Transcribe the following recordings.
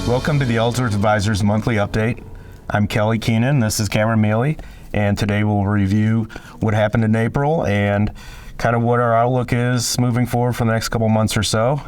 Welcome to the Ellsworth Advisors monthly update. I'm Kelly Keenan, this is Cameron Mealy, and today we'll review what happened in April and kind of what our outlook is moving forward for the next couple months or so.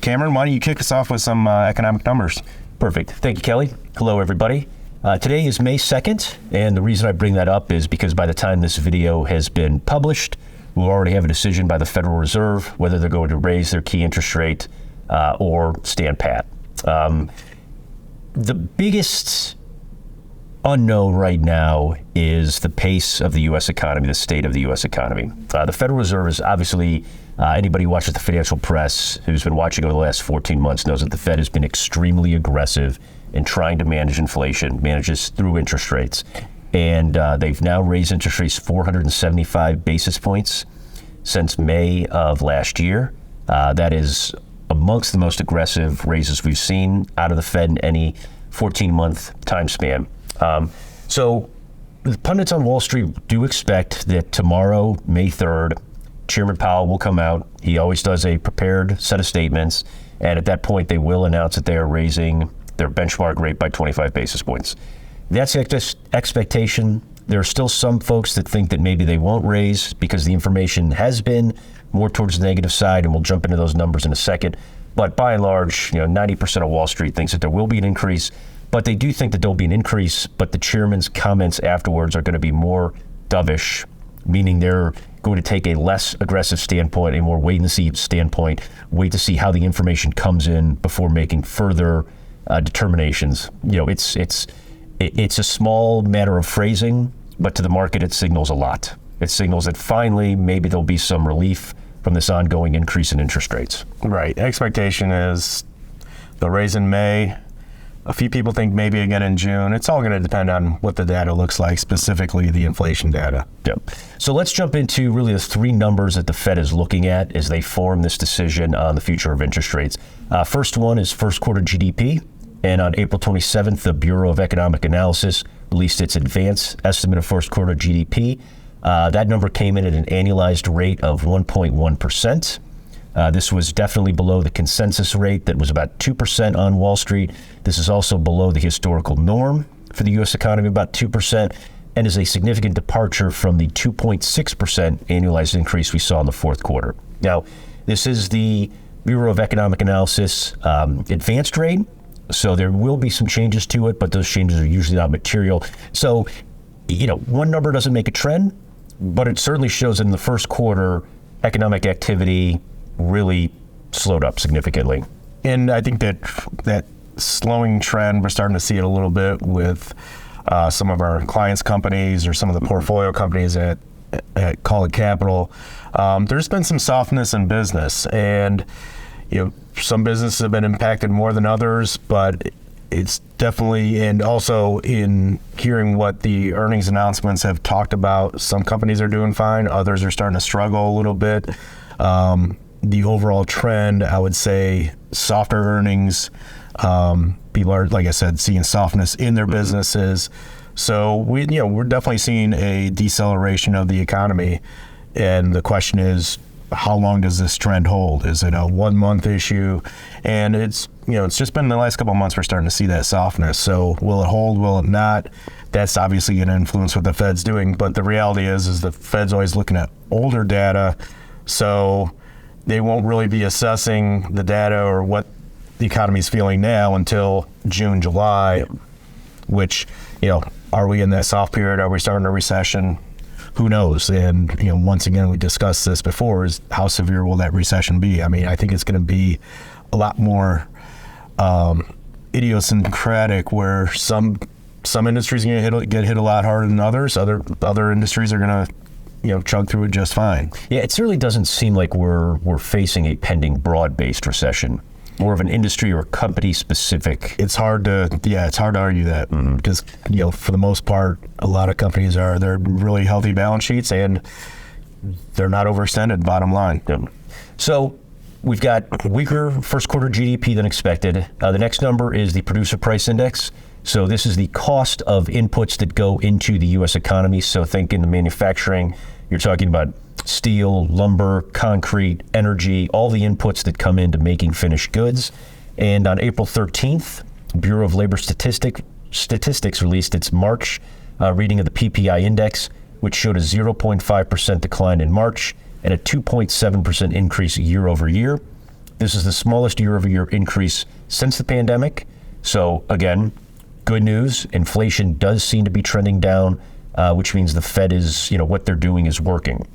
Cameron, why don't you kick us off with some economic numbers? Perfect. Thank you, Kelly. Hello, everybody. Today is May 2nd, and the reason I bring that up is because by the time this video has been published, we'll already have a decision by the Federal Reserve whether they're going to raise their key interest rate or stand pat. The biggest unknown right now is the pace of the U.S. economy, the state of the U.S. economy. The Federal Reserve is obviously, anybody who watches the financial press who's been watching over the last 14 months knows that the Fed has been extremely aggressive in trying to manage inflation, manages through interest rates. And they've now raised interest rates 475 basis points since May of last year. That is amongst the most aggressive raises we've seen out of the Fed in any 14-month time span. So the pundits on Wall Street do expect that tomorrow, May 3rd, Chairman Powell will come out. He always does a prepared set of statements. And at that point, they will announce that they are raising their benchmark rate by 25 basis points. That's expectation. There are still some folks that think that maybe they won't raise because the information has been more towards the negative side, and we'll jump into those numbers in a second. But by and large, 90% of Wall Street thinks that there will be an increase, but they do think that there'll be an increase, but the chairman's comments afterwards are going to be more dovish, meaning they're going to take a less aggressive standpoint, a more wait-and-see standpoint, wait to see how the information comes in before making further determinations. It's a small matter of phrasing, but to the market it signals a lot. It signals that finally maybe there'll be some relief from this ongoing increase in interest rates. Right. Expectation is they'll raise in May. A few people think maybe again in June. It's all going to depend on what the data looks like, specifically the inflation data. Yep. So let's jump into really the three numbers that the Fed is looking at as they form this decision on the future of interest rates. First one is first quarter GDP. And on April 27th, the Bureau of Economic Analysis released its advance estimate of first quarter GDP. That number came in at an annualized rate of 1.1%. This was definitely below the consensus rate that was about 2% on Wall Street. This is also below the historical norm for the U.S. economy, about 2%, and is a significant departure from the 2.6% annualized increase we saw in the fourth quarter. Now, this is the Bureau of Economic Analysis advanced rate. So there will be some changes to it, but those changes are usually not material. So, one number doesn't make a trend, but it certainly shows that in the first quarter, economic activity really slowed up significantly. And I think that slowing trend, we're starting to see it a little bit with some of our clients' companies or some of the portfolio companies at Call It Capital. There's been some softness in business, and some businesses have been impacted more than others, but it's definitely, and also in hearing what the earnings announcements have talked about, some companies are doing fine, others are starting to struggle a little bit. The overall trend, I would say, softer earnings, people are, like I said, seeing softness in their businesses. So we're definitely seeing a deceleration of the economy, and the question is, how long does this trend hold? Is it a 1 month issue? And it's just been the last couple of months we're starting to see that softness. So will it hold? Will it not? That's obviously going to influence what the Fed's doing. But the reality is the Fed's always looking at older data. So they won't really be assessing the data or what the economy's feeling now until June, July, which, are we in that soft period? Are we starting a recession? Who knows? And, once again, we discussed this before, is how severe will that recession be? I mean, I think it's going to be a lot more idiosyncratic, where some industries are going to get hit a lot harder than others. Other industries are going to, chug through it just fine. Yeah, it certainly doesn't seem like we're facing a pending broad-based recession. More of an industry or company specific. It's hard to argue that, because for the most part, a lot of companies they're really healthy balance sheets and they're not overextended. Bottom line. So we've got weaker first quarter GDP than expected. The next number is the producer price index. So this is the cost of inputs that go into the U.S. economy. So think in the manufacturing, you're talking about steel, lumber, concrete, energy, all the inputs that come into making finished goods. And on April 13th, Bureau of Labor Statistics released its March reading of the PPI index, which showed a 0.5% decline in March and a 2.7% increase year over year. This is the smallest year over year increase since the pandemic. So again, good news. Inflation does seem to be trending down, which means the Fed is, what they're doing is working.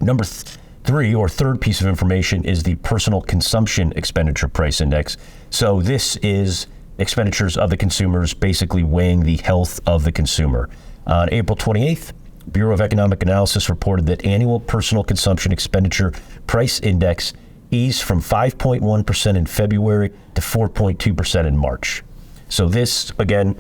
Number three, or third piece of information, is the personal consumption expenditure price index. So this is expenditures of the consumers, basically weighing the health of the consumer. On April 28th, Bureau of Economic Analysis reported that annual personal consumption expenditure price index eased from 5.1% in February to 4.2% in March. So this, again,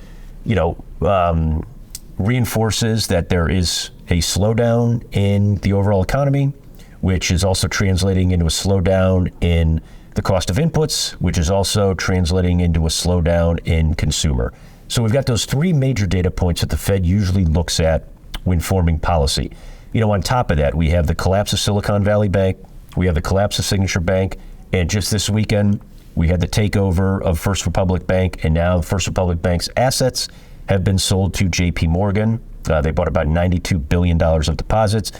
reinforces that there is a slowdown in the overall economy, which is also translating into a slowdown in the cost of inputs, which is also translating into a slowdown in consumer. So we've got those three major data points that the Fed usually looks at when forming policy. On top of that, we have the collapse of Silicon Valley Bank, we have the collapse of Signature Bank, and just this weekend, we had the takeover of First Republic Bank, and now First Republic Bank's assets have been sold to JP Morgan. They bought about $92 billion of deposits.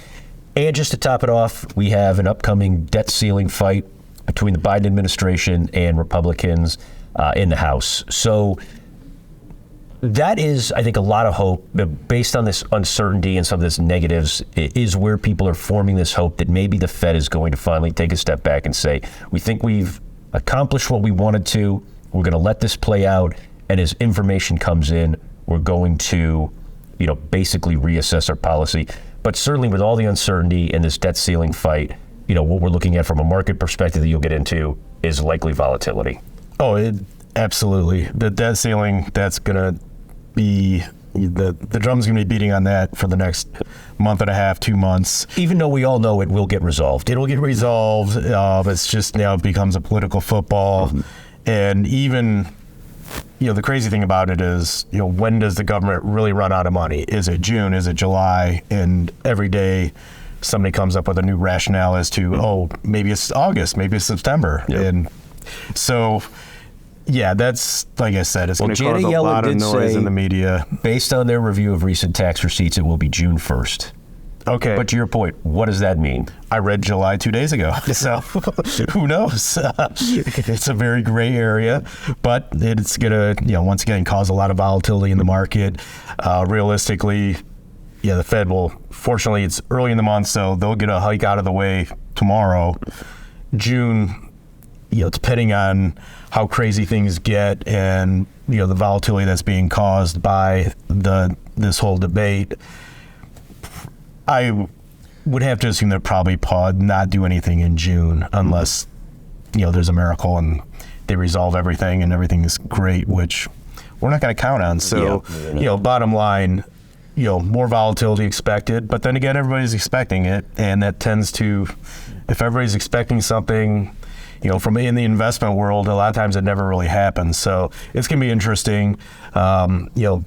And just to top it off, we have an upcoming debt ceiling fight between the Biden administration and Republicans in the House. So that is, I think, a lot of hope based on this uncertainty and some of this negatives is where people are forming this hope that maybe the Fed is going to finally take a step back and say, we think we've accomplished what we wanted to. We're going to let this play out. And as information comes in, we're going to, basically reassess our policy. But certainly with all the uncertainty and this debt ceiling fight, what we're looking at from a market perspective that you'll get into is likely volatility. Oh, absolutely. The debt ceiling, that's going to be, the drum's going to be beating on that for the next month and a half, 2 months. Even though we all know it will get resolved. It'll get resolved. It's just now it becomes a political football. Mm-hmm. And even, the crazy thing about it is, when does the government really run out of money? Is it June? Is it July? And every day somebody comes up with a new rationale as to, maybe it's August, maybe it's September. Yep. And so, yeah, that's, like I said, it's going to cause a lot of noise in the media. Based on their review of recent tax receipts, it will be June 1st. Okay. But to your point, what does that mean? I read July 2 days ago, so who knows? It's a very gray area, but it's going to, once again, cause a lot of volatility in the market. Realistically, the Fed will, fortunately, it's early in the month, so they'll get a hike out of the way tomorrow. June, depending on how crazy things get and, the volatility that's being caused by this whole debate, I would have to assume they'll probably not do anything in June unless, there's a miracle and they resolve everything and everything is great, which we're not going to count on. So, bottom line, more volatility expected, but then again, everybody's expecting it. And that tends to, if everybody's expecting something, from in the investment world, a lot of times it never really happens. So it's going to be interesting.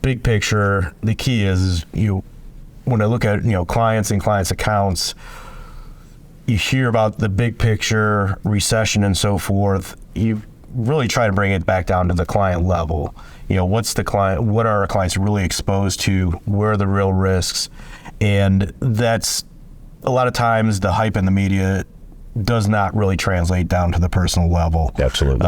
Big picture, the key is when I look at, clients and clients' accounts, you hear about the big picture, recession and so forth. You really try to bring it back down to the client level. What are our clients really exposed to? Where are the real risks? And that's a lot of times the hype in the media does not really translate down to the personal level. Absolutely.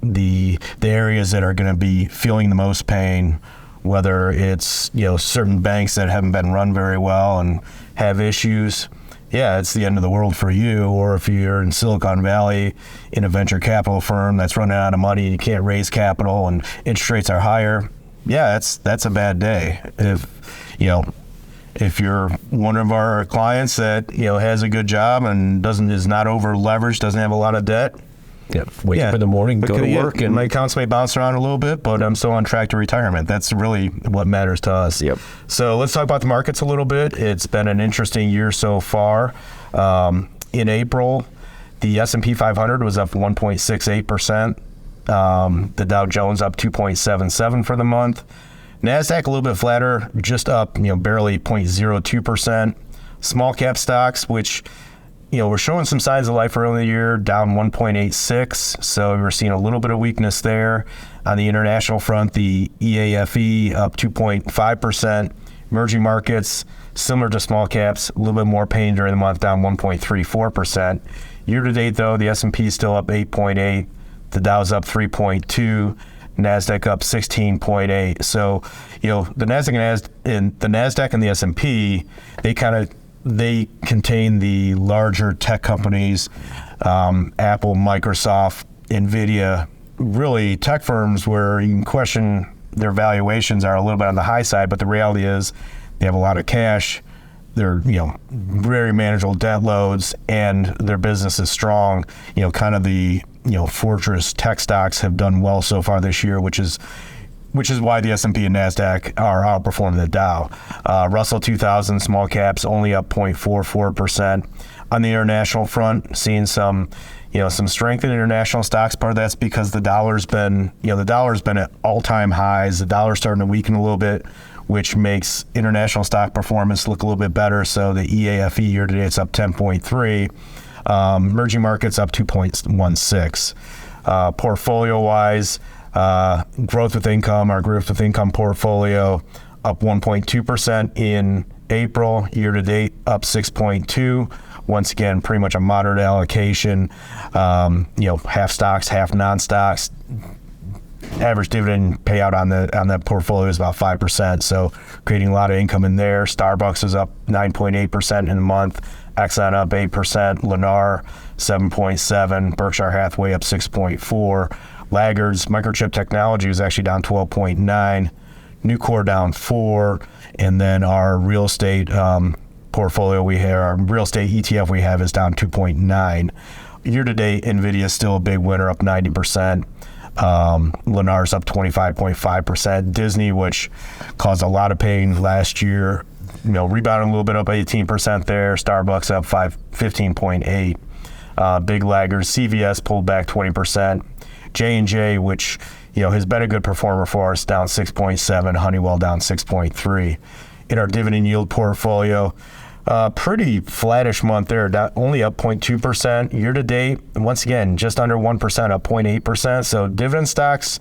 The areas that are going to be feeling the most pain, whether it's, certain banks that haven't been run very well and have issues, it's the end of the world for you. Or if you're in Silicon Valley in a venture capital firm that's running out of money, you can't raise capital and interest rates are higher, that's a bad day. If you're one of our clients that, has a good job and is not over leveraged, doesn't have a lot of debt, wake up in the morning, go to work, and my accounts may bounce around a little bit, but I'm still on track to retirement. That's really what matters to us. Yep. So let's talk about the markets a little bit. It's been an interesting year so far. In April, the S&P 500 was up 1.68%. The Dow Jones up 2.77 for the month. NASDAQ a little bit flatter, just up, barely 0.02%. Small cap stocks, which we're showing some signs of life early in the year, down 1.86. So we're seeing a little bit of weakness there. On the international front, the EAFE up 2.5%. Emerging markets, similar to small caps, a little bit more pain during the month, down 1.34%. Year to date, though, the S&P is still up 8.8. The Dow's up 3.2. NASDAQ up 16.8. So, the NASDAQ and the S&P, they contain the larger tech companies, Apple, Microsoft, NVIDIA, really tech firms where you can question their valuations are a little bit on the high side, but the reality is they have a lot of cash. They're, very manageable debt loads, and their business is strong. Kind of the, fortress tech stocks have done well so far this year, which is why the S&P and NASDAQ are outperforming the Dow. Russell 2000 small caps only up 0.44%. On the international front, seeing some strength in international stocks. Part of that's because the dollar's been at all-time highs. The dollar's starting to weaken a little bit, which makes international stock performance look a little bit better. So the EAFE year to date is up 10.3. Emerging markets up 2.16. Portfolio-wise, our growth with income portfolio up 1.2% in April. Year to date up 6.2. Once again, pretty much a moderate allocation. Half stocks, half non-stocks. Average dividend payout on that portfolio is about 5%, so creating a lot of income in there. Starbucks is up 9.8% in the month. Exxon up 8%. Lennar 7.7%. Berkshire Hathaway up 6.4%. Laggards, Microchip Technology was actually down 12.9%. Nucor down 4%, and then our real estate portfolio our real estate ETF we have is down 2.9%. Year to date, NVIDIA is still a big winner, up 90%. Lennar's up 25.5%. Disney, which caused a lot of pain last year, rebounding a little bit, up 18% there. Starbucks up 15.8%. Big laggers. CVS pulled back 20%. J&J, which has been a good performer for us, down 6.7%. Honeywell down 6.3%. In our dividend yield portfolio, pretty flattish month there, only up 0.2%. Year to date, once again, just under 1%, up 0.8%. So dividend stocks,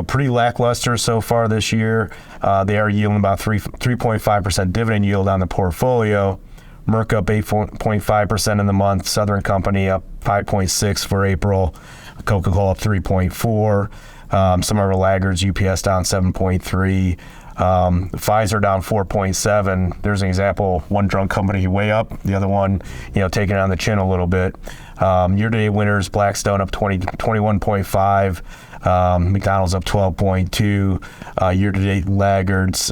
pretty lackluster so far this year. They are yielding about 3.5% dividend yield on the portfolio. Merck up 8.5% in the month. Southern Company up 5.6% for April. Coca-Cola up 3.4%. Some of our laggards, UPS down 7.3%. Pfizer down 4.7%. There's an example, one drug company way up, the other one, taking it on the chin a little bit. Year-to-date winners, Blackstone up 21.5%. McDonald's up 12.2%. Year-to-date laggards,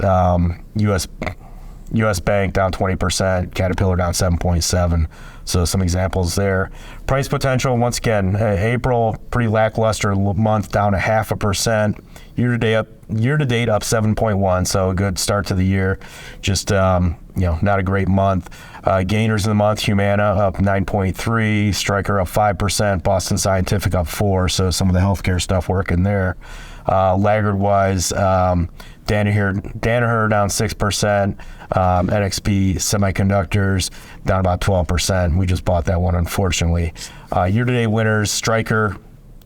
U.S. Bank down 20%. Caterpillar down 7.7%. So some examples there. Price potential, once again, April, pretty lackluster month, down 0.5%. Year to date up 7.1%, so a good start to the year. Just not a great month. Gainers in the month, Humana up 9.3%, Stryker up 5%, Boston Scientific up 4%. So some of the healthcare stuff working there. Laggard wise, Danaher down 6%. NXP Semiconductors down about 12%. We just bought that one, unfortunately. Year-to-date winners, Stryker.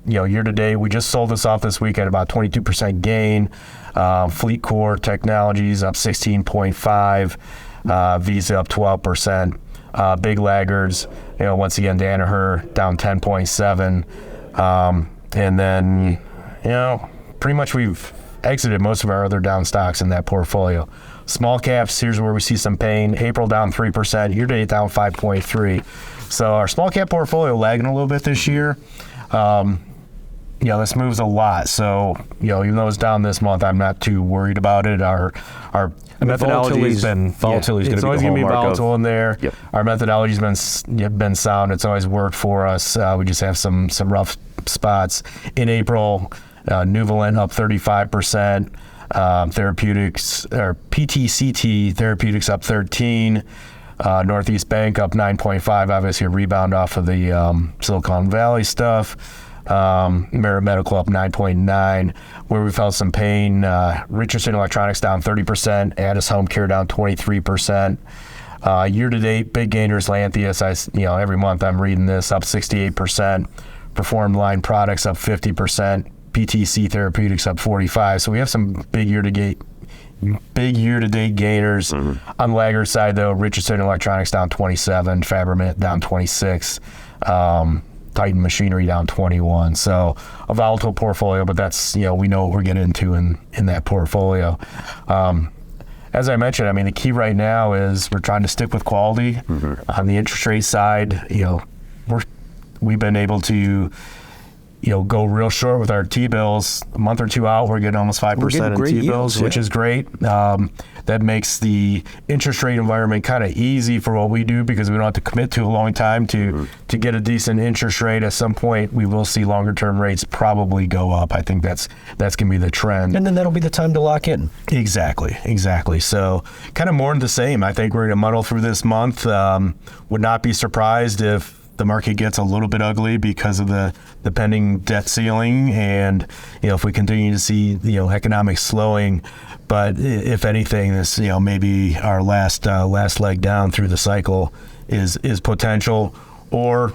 Year-to-date, we just sold this off this week at about 22% gain. FleetCor Technologies up 16.5%. Visa up 12%. Big laggards, once again, Danaher down 10.7%. And then, pretty much we've exited most of our other down stocks in that portfolio. Small caps, here's where we see some pain. April down 3%, year-to-date down 5.3%. So our small cap portfolio lagging a little bit this year. This moves a lot. So, even though it's down this month, I'm not too worried about it. Our methodology's been volatile. It's always going to be volatile in there. Yep. Our methodology's been sound. It's always worked for us. We just have some rough spots. In April, Nuvalent up 35%. Therapeutics, or PTCT Therapeutics up 13%. Northeast Bank up 9.5%. Obviously a rebound off of the Silicon Valley stuff. Merit Medical up 9.9%. Where we felt some pain, Richardson Electronics down 30%. Addis Home Care down 23%. Year-to-date, big gainers, Lantheus, every month I'm reading this, up 68%. Performed line products up 50%. PTC Therapeutics up 45%. So we have some big year-to-date gainers. On the laggard side, though, Richardson Electronics down 27, Fabriment down 26, Titan Machinery down 21. So a volatile portfolio, but that's, we know what we're getting into in that portfolio. As I mentioned, I mean, the key right now is we're trying to stick with quality. On the interest rate side, we've been able to go real short with our T-bills. A month or two out, we're getting almost 5% in T-bills, which is great. That makes the interest rate environment kind of easy for what we do because we don't have to commit to a long time to get a decent interest rate. At some point, we will see longer term rates probably go up. I think that's going to be the trend. And then that'll be the time to lock in. Exactly. So kind of more of the same. I think we're going to muddle through this month. Would not be surprised if the market gets a little bit ugly because of the pending debt ceiling, and if we continue to see economic slowing. But if anything, this maybe our last leg down through the cycle is potential, or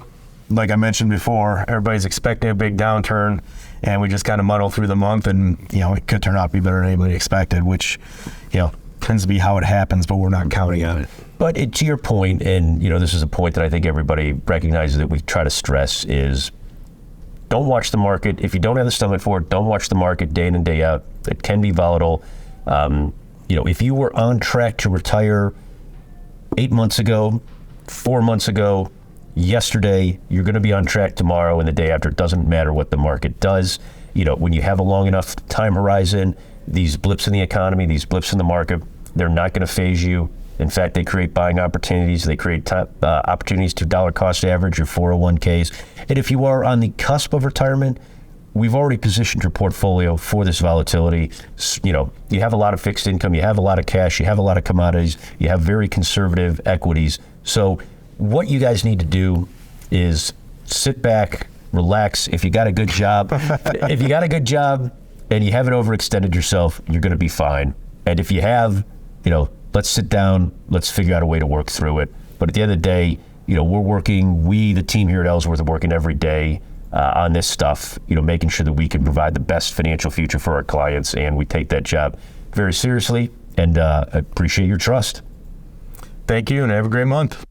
like I mentioned before, everybody's expecting a big downturn, and we just kind of muddle through the month, and it could turn out to be better than anybody expected, which tends to be how it happens, but we're not counting on it. But to your point, and this is a point that I think everybody recognizes that we try to stress, is don't watch the market. If you don't have the stomach for it, don't watch the market day in and day out. It can be volatile. If you were on track to retire 8 months ago, 4 months ago, yesterday, you're going to be on track tomorrow and the day after. It doesn't matter what the market does. When you have a long enough time horizon, these blips in the economy, these blips in the market, they're not going to phase you. In fact, they create buying opportunities. They create opportunities to dollar cost average your 401ks. And if you are on the cusp of retirement, we've already positioned your portfolio for this volatility. You have a lot of fixed income, you have a lot of cash, you have a lot of commodities, you have very conservative equities. So what you guys need to do is sit back, relax. If you got a good job, and you haven't overextended yourself, you're going to be fine. And if you have, let's sit down, let's figure out a way to work through it. But at the end of the day, the team here at Ellsworth are working every day on this stuff, making sure that we can provide the best financial future for our clients, and we take that job very seriously, and appreciate your trust. Thank you, and have a great month.